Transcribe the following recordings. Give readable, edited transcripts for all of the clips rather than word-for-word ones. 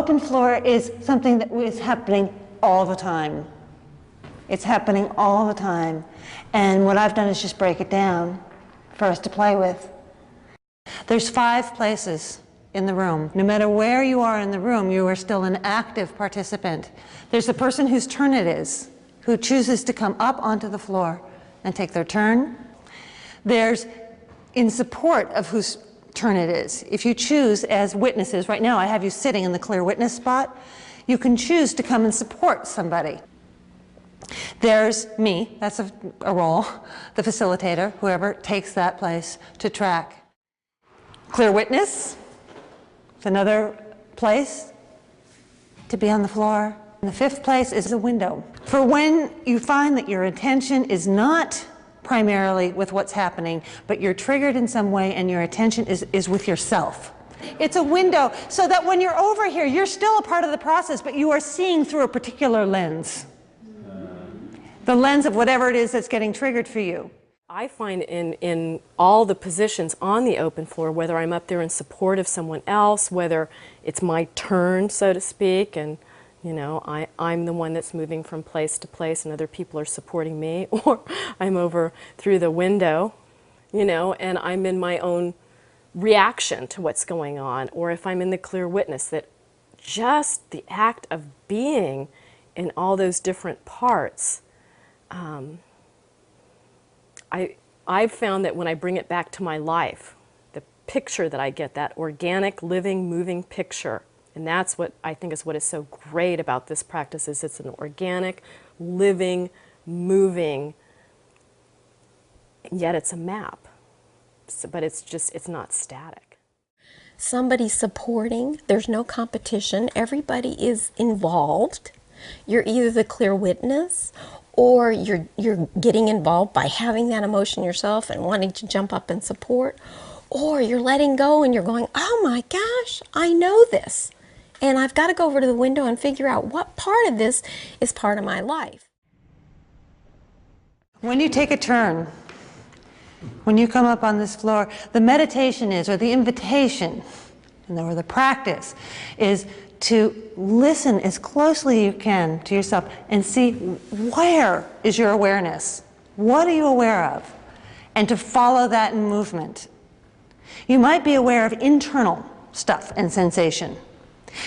open floor is something that is happening all the time. It's happening all the time. And what I've done is just break it down for us to play with. There's 5 places in the room. No matter where you are in the room, you are still an active participant. There's the person whose turn it is, who chooses to come up onto the floor and take their turn. There's in support of whose turn it is. If you choose as witnesses, right now I have you sitting in the clear witness spot, you can choose to come and support somebody. There's me, that's a role, the facilitator, whoever takes that place to track. Clear witness, it's another place to be on the floor. And the 5th place is a window. For when you find that your attention is not primarily with what's happening, but you're triggered in some way and your attention is with yourself. It's a window so that when you're over here, you're still a part of the process, but you are seeing through a particular lens. The lens of whatever it is that's getting triggered for you. I find in all the positions on the open floor, whether I'm up there in support of someone else, whether it's my turn, so to speak, and you know, I'm the one that's moving from place to place and other people are supporting me, or I'm over through the window, you know, and I'm in my own reaction to what's going on, or if I'm in the clear witness, that just the act of being in all those different parts, I've found that when I bring it back to my life, the picture that I get, that organic, living, moving picture, and that's what I think is what is so great about this practice, is it's an organic, living, moving, yet it's a map. But it's just, it's not static. Somebody supporting, there's no competition, everybody is involved. You're either the clear witness or you're getting involved by having that emotion yourself and wanting to jump up and support, or you're letting go and you're going, oh my gosh, I know this. And I've got to go over to the window and figure out what part of this is part of my life. When you take a turn, when you come up on this floor, the meditation is, or the invitation, or the practice is to listen as closely you can to yourself and see where is your awareness. What are you aware of? And to follow that in movement. You might be aware of internal stuff and sensation.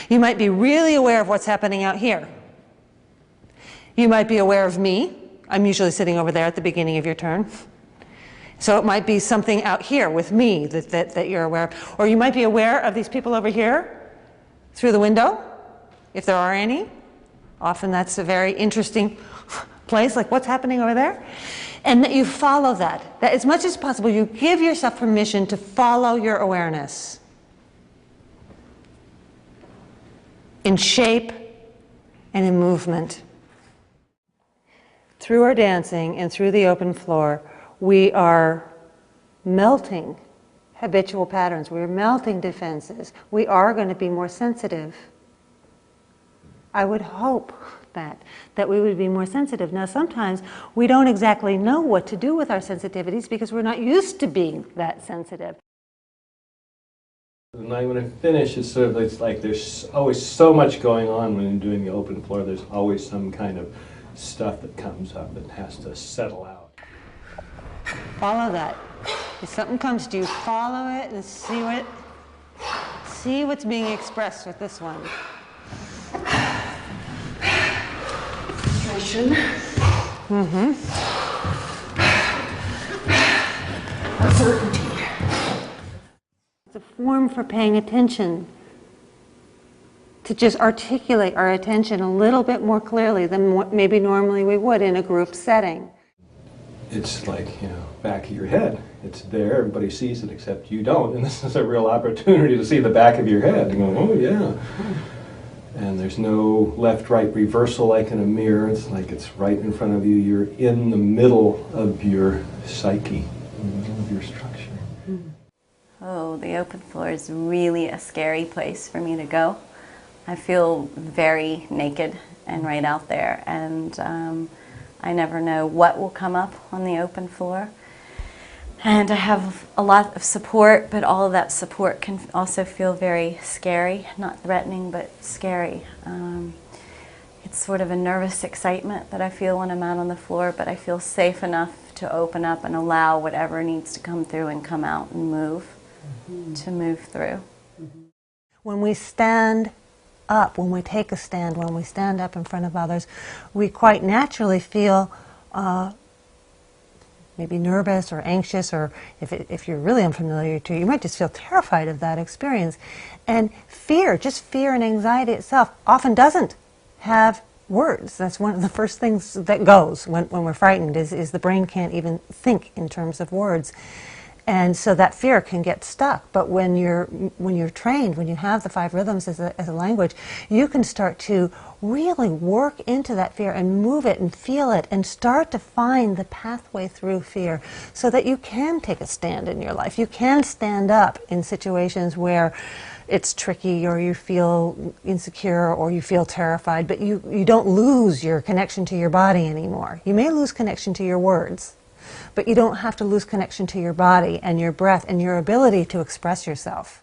You might be really aware of what's happening out here. You might be aware of me. I'm usually sitting over there at the beginning of your turn. So it might be something out here with me that you're aware of. Or you might be aware of these people over here through the window, if there are any. Often that's a very interesting place, like what's happening over there? And that you follow that. That as much as possible, you give yourself permission to follow your awareness in shape and in movement. Through our dancing and through the open floor, we are melting habitual patterns. We're melting defenses. We are going to be more sensitive. I would hope that we would be more sensitive. Now, sometimes we don't exactly know what to do with our sensitivities because we're not used to being that sensitive. And when I finish, it's sort of, it's like there's always so much going on when you're doing the open floor. There's always some kind of stuff that comes up that has to settle out. Follow that. If something comes to you, follow it and see what's being expressed with this one. Frustration. Mm-hmm. Uncertainty. It's a form for paying attention, to just articulate our attention a little bit more clearly than what maybe normally we would in a group setting. It's like, you know, back of your head. It's there, everybody sees it except you don't. And this is a real opportunity to see the back of your head and go, oh yeah. And there's no left-right reversal like in a mirror. It's like it's right in front of you. You're in the middle of your psyche, in the middle of your structure. Oh, the open floor is really a scary place for me to go. I feel very naked and right out there, and I never know what will come up on the open floor. And I have a lot of support, but all of that support can also feel very scary, not threatening, but scary. It's sort of a nervous excitement that I feel when I'm out on the floor, but I feel safe enough to open up and allow whatever needs to come through and come out and move, to move through. When we stand up, when we take a stand, when we stand up in front of others, we quite naturally feel maybe nervous or anxious, or if you're really unfamiliar to it, you might just feel terrified of that experience. And fear, just fear and anxiety itself, often doesn't have words. That's one of the first things that goes when we're frightened, is the brain can't even think in terms of words. And so that fear can get stuck. But when you're trained, when you have the 5 rhythms as a language, you can start to really work into that fear and move it and feel it and start to find the pathway through fear so that you can take a stand in your life. You can stand up in situations where it's tricky, or you feel insecure, or you feel terrified, but you don't lose your connection to your body anymore. You may lose connection to your words, but you don't have to lose connection to your body and your breath and your ability to express yourself.